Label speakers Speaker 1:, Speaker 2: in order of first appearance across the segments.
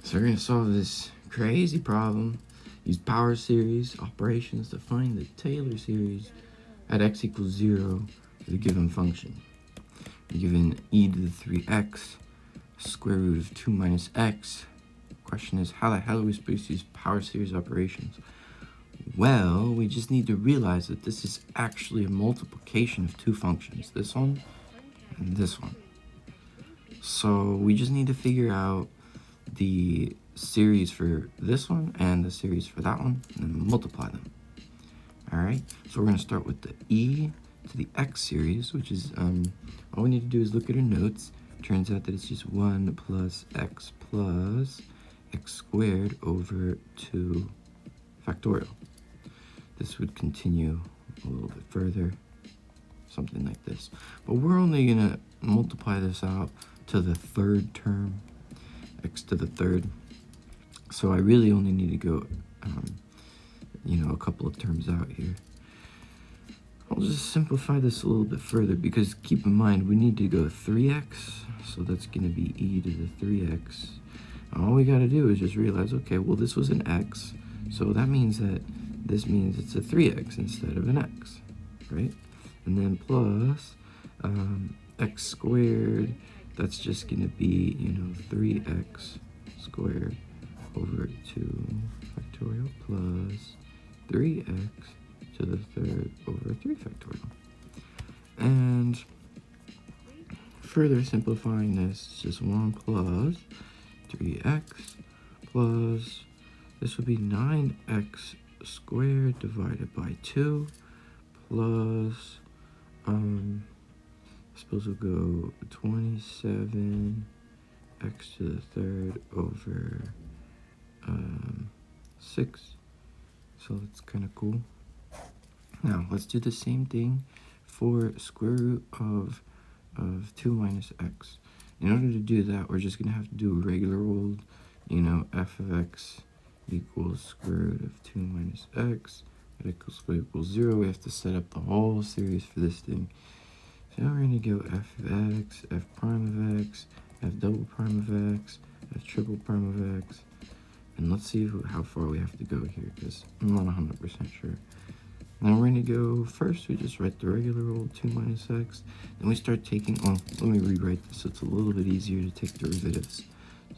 Speaker 1: So we're going to solve this crazy problem. Use power series operations to find the Taylor series at x equals 0 for the given function. We're given e to the 3x, square root of 2 minus x. Question is, how the hell are we supposed to use power series operations? Well, we just need to realize that this is actually a multiplication of two functions, this one and this one. So we just need to figure out the series for this one and the series for that one, and then multiply them. Alright, so we're going to start with the e to the x series, which is, all we need to do is look at our notes. Turns out that it's just 1 plus x squared over 2 factorial. This would continue a little bit further, something like this. But we're only going to multiply this out to the third term, x to the third. So I really only need to go, a couple of terms out here. I'll just simplify this a little bit further because keep in mind we need to go 3x, so that's going to be e to the 3x. And all we got to do is just realize, okay, well this was an x, so that means that this means it's a 3x instead of an x, right? And then plus x squared, that's just going to be, 3x squared over 2 factorial plus 3x to the third over 3 factorial. And further simplifying this, it's just 1 plus 3x plus, this would be 9x squared divided by 2 plus, I suppose we'll go 27 x to the third over 6. So that's kind of cool. Now let's do the same thing for square root of 2 minus x. In order to do that, we're just going to have to do a regular old, f of x equals square root of 2 minus x at equals square equals 0. We have to set up the whole series for this thing. So now we're going to go f of x, f prime of x, f double prime of x, f triple prime of x. And let's see how far we have to go here, because I'm not 100% sure. Now we're going to go, first we just write the regular old 2 minus x. Then we start taking, let me rewrite this so it's a little bit easier to take derivatives.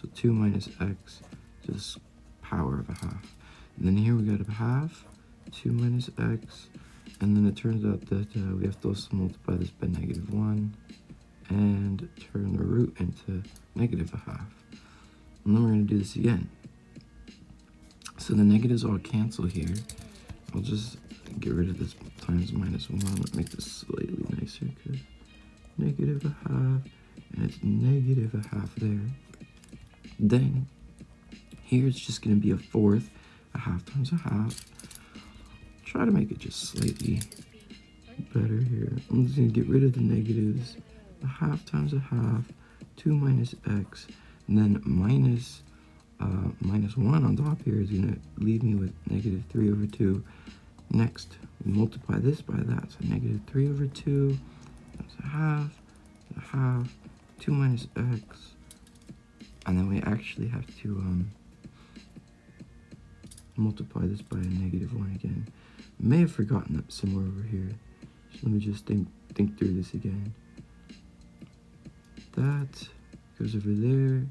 Speaker 1: So 2 minus x to the power of a half. And then here we got a half, 2 minus x. And then it turns out that we have to also multiply this by -1 and turn the root into negative a half. And then we're going to do this again. So the negatives all cancel here. I'll just get rid of this times -1. Make this slightly nicer because negative a half, and it's negative a half there. Then here it's just going to be a fourth, a half times a half. Try to make it just slightly better here. I'm just going to get rid of the negatives. A half times a half, 2 minus x, and then minus 1 on top here is going to leave me with negative 3 over 2. Next, we multiply this by that, so negative 3 over 2 times a half, 2 minus x, and then we actually have to multiply this by a -1 again. May have forgotten that somewhere over here, so let me just think through this again. That goes over there.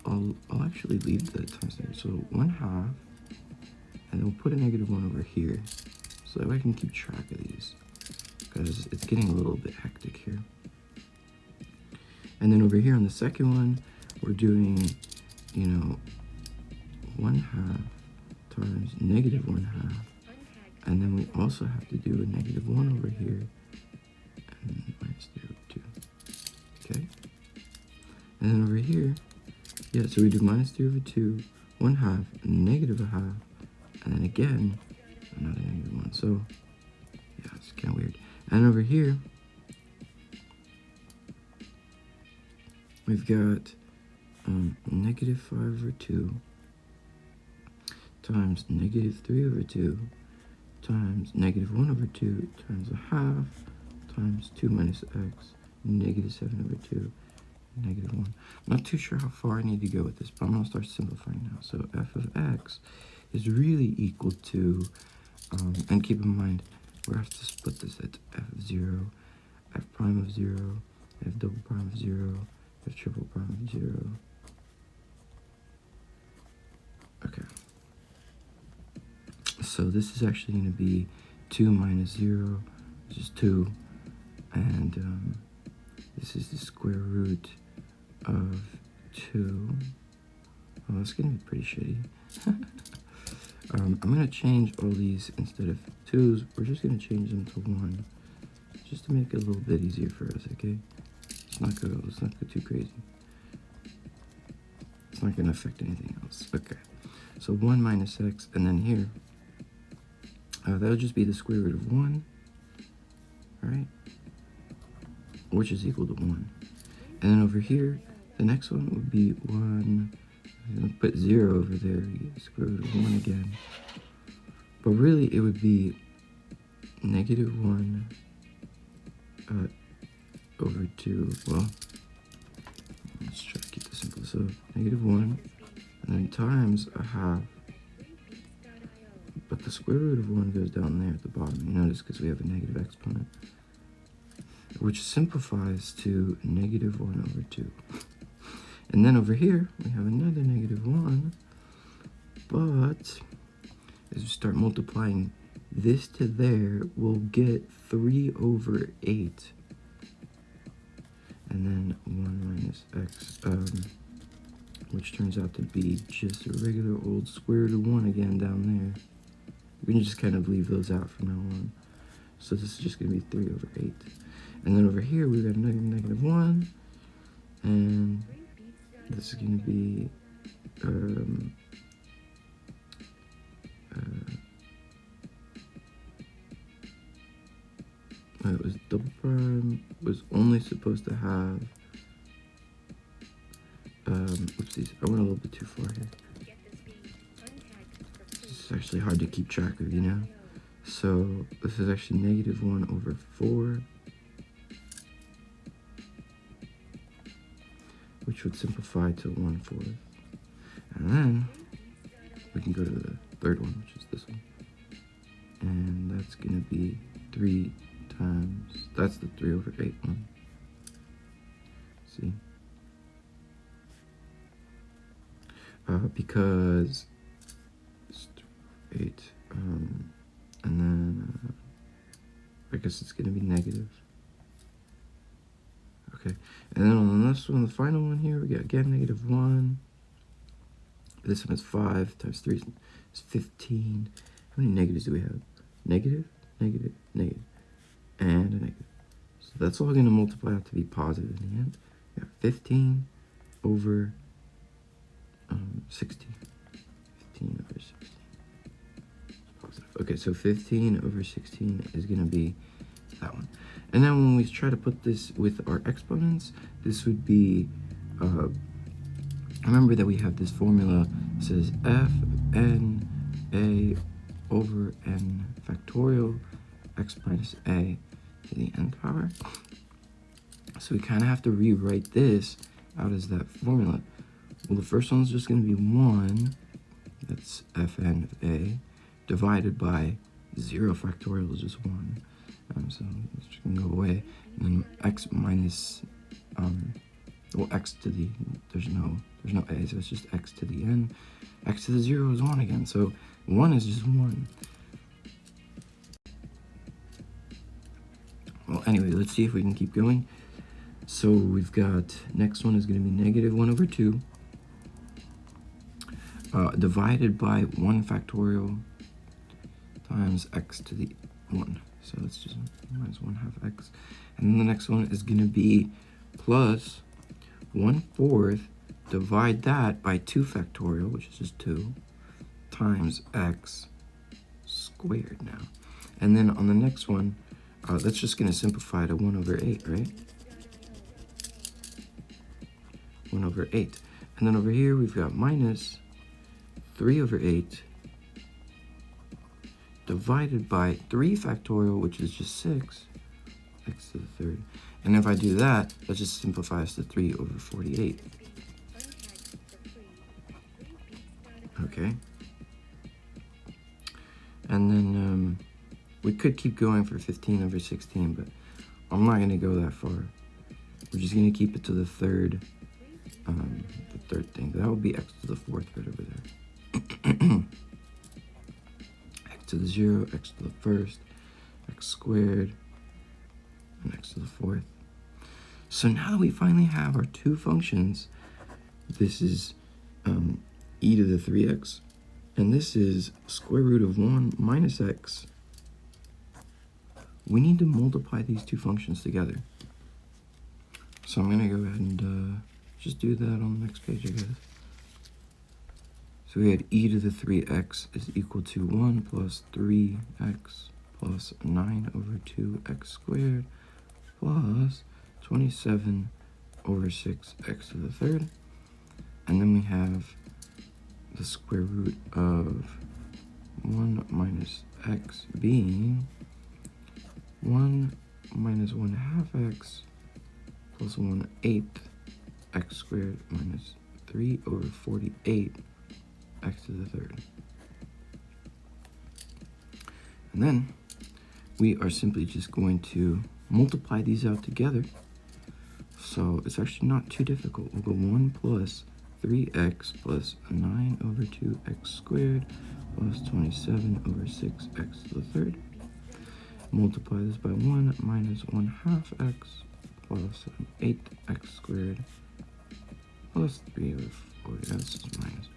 Speaker 1: I'll actually leave the times there. So 1/2, and then we'll put a -1 over here, so that way I can keep track of these, because it's getting a little bit hectic here. And then over here on the second one, we're doing, 1/2 times -1/2, and then we also have to do a -1 over here, and -2. Okay? And then over here, yeah, so we do -3/2, 1/2, -1/2, and then again, another -1. So, yeah, it's kind of weird. And over here, we've got -5/2 times -3/2 times -1/2 times a half times 2 minus x negative 7 over 2, negative 1. I'm not too sure how far I need to go with this, but I'm going to start simplifying now. So f of x is really equal to, and keep in mind, we have to split this at f of 0, f prime of 0, f double prime of 0, f triple prime of 0. Okay. So this is actually going to be 2 minus 0, which is 2, and this is the square root of 2. Oh, that's going to be pretty shitty. I'm going to change all these, instead of 2's, we're just going to change them to 1, just to make it a little bit easier for us, okay? Let's not go too crazy. It's not going to affect anything else. Okay, so 1 minus x, and then here, that'll just be the square root of 1, right? Which is equal to 1. And then over here, the next one would be 1. I'm going to put 0 over there, you get the square root of 1 again. But really, it would be negative 1 over 2. Well, let's try to keep this simple. So negative 1, and then times a half. But the square root of 1 goes down there at the bottom. You notice, because we have a negative exponent, which simplifies to negative 1 over 2. And then over here, we have another negative 1, but as we start multiplying this to there, we'll get 3 over 8. And then 1 minus x, which turns out to be just a regular old square root of 1 again down there. We can just kind of leave those out from now on. So this is just going to be 3 over 8. And then over here, we've got another negative 1, and this is going to be, it was double prime, was only supposed to have, oopsies, I went a little bit too far here. It's actually hard to keep track of, you know? So this is actually negative 1 over 4, which would simplify to 1/4. And then we can go to the third one, which is this one. And that's going to be 3 times, that's the 3 over 8 one. See? Because it's 8, and then I guess it's going to be negative. Okay, and then on the next one, the final one here, we got again negative 1. This one is 5 times 3 is 15. How many negatives do we have? Negative, negative, negative, and a negative. So that's all going to multiply out to be positive in the end. We got 15 over 16. 15 over 16. Positive. Okay, so 15 over 16 is going to be that one. And then when we try to put this with our exponents, this would be, remember that we have this formula that says f n a over n factorial x minus a to the n power. So we kind of have to rewrite this out as that formula. Well, the first one's just going to be 1, that's fn of a, divided by 0 factorial is just 1. So it's just going to go away. And then x minus, well, x to the, there's no a, so it's just x to the n. X to the 0 is 1 again, so 1 is just 1. Well, anyway, let's see if we can keep going. So we've got, next one is going to be negative 1 over 2, divided by 1 factorial times x to the 1. So let's just minus 1/2 x. And then the next one is going to be plus 1/4, divide that by 2 factorial, which is just 2, times x squared now. And then on the next one, that's just going to simplify to 1 over 8, right? 1 over 8. And then over here, we've got minus 3 over 8 divided by 3 factorial, which is just 6, x to the 3rd. And if I do that, that just simplifies to 3 over 48. Okay. And then we could keep going for 15 over 16, but I'm not going to go that far. We're just going to keep it to the third thing. That would be x to the fourth right over there. X to the 0, x to the first, x squared, and x to the fourth. So now that we finally have our two functions, this is e to the 3x, and this is square root of 1 minus x. We need to multiply these two functions together. So I'm going to go ahead and just do that on the next page, I guess. So we had e to the 3x is equal to 1 plus 3x plus 9 over 2x squared plus 27 over 6x to the third. And then we have the square root of 1 minus x being 1 minus 1/2 x plus 1/8 x squared minus 3 over 48 x to the third. And then we are simply just going to multiply these out together. So it's actually not too difficult. We'll go 1 plus 3x plus 9 over 2x squared plus 27 over 6x to the third. Multiply this by 1 minus 1/2 x plus 8x squared plus 3 over 40. That's just minus.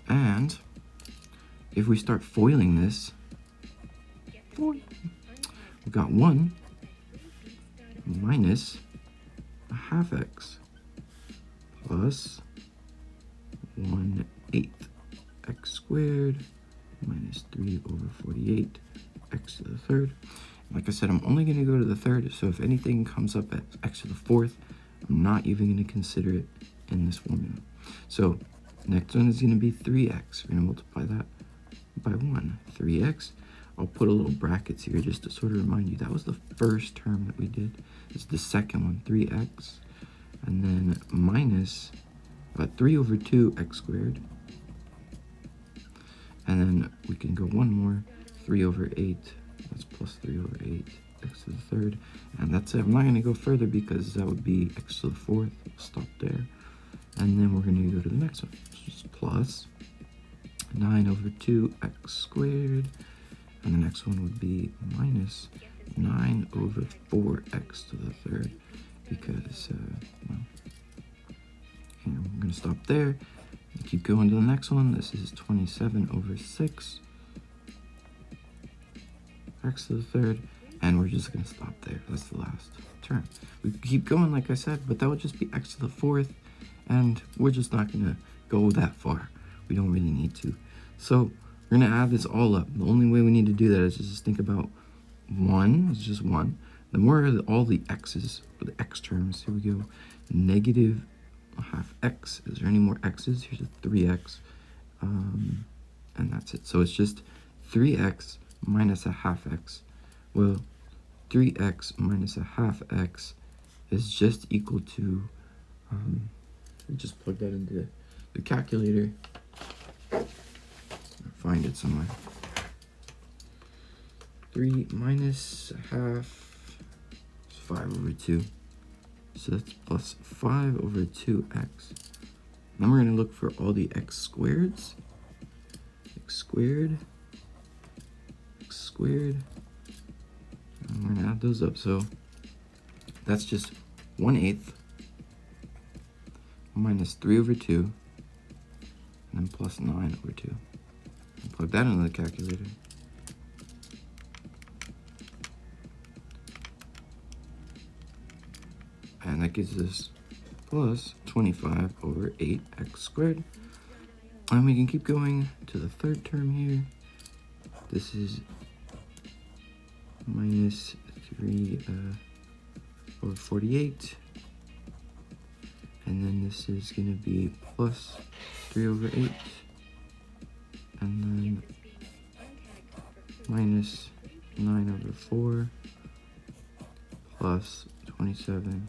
Speaker 1: And if we start foiling this, we've got 1 minus 1/2 x plus 1/8 x squared minus 3 over 48 x to the third. Like I said, I'm only going to go to the third, so if anything comes up at x to the fourth, I'm not even going to consider it in this formula. So next one is going to be 3x. We're going to multiply that by 1. 3x. I'll put a little brackets here just to sort of remind you that was the first term that we did. It's the second one, 3x. And then minus 3 over 2x squared. And then we can go one more, 3 over 8. That's plus 3 over 8 x to the third. And that's it. I'm not going to go further because that would be x to the fourth. Stop there. And then we're going to go to the next one, which is plus 9 over 2x squared. And the next one would be minus 9 over 4x to the third. Because, well, and I'm going to stop there. And keep going to the next one. This is 27 over 6 x to the third. And we're just going to stop there. That's the last term. We could keep going, like I said, but that would just be x to the fourth. And we're just not going to go that far. We don't really need to. So we're going to add this all up. The only way we need to do that is just think about 1. It's just 1. Then where are all the x's, or the x terms? Here we go. Negative 1/2 x. Is there any more x's? Here's a 3x. And that's it. So it's just 3x minus 1/2 x. Well, 3x minus 1/2 x is just equal to, just plug that into the calculator. Find it somewhere. 3 minus 1/2 is 5 over 2. So that's plus 5 over 2x. Then we're going to look for all the x squareds. X squared. X squared. And we're going to add those up. So that's just 1/8 minus 3 over 2. And then plus 9 over 2. And plug that into the calculator. And that gives us plus 25 over 8x squared. And we can keep going to the third term here. This is minus 3 over 48. And then this is going to be plus 3 over 8. And then minus 9 over 4 plus 27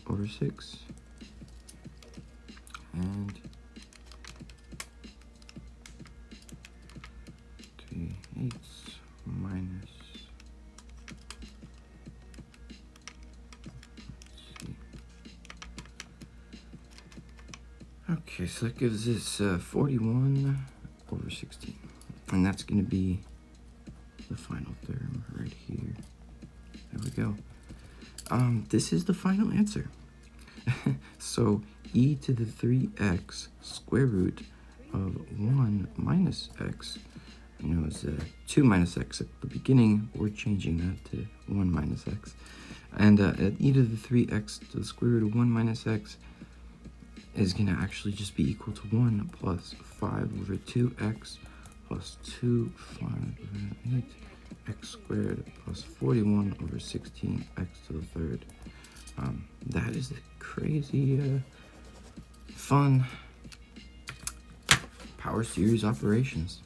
Speaker 1: over 6. And 3/8 minus, let's see. Okay, so that gives us 41 over 16. And that's going to be the final term right here. There we go. This is the final answer. So e to the 3x square root of 1 minus x. I know it's 2 minus x at the beginning. We're changing that to 1 minus x. And e to the 3x to the square root of 1 minus x is going to actually just be equal to 1 plus 5 over 2x plus 2, 5 over 8, x squared plus 41 over 16, x to the third. That is a crazy, fun power series operations.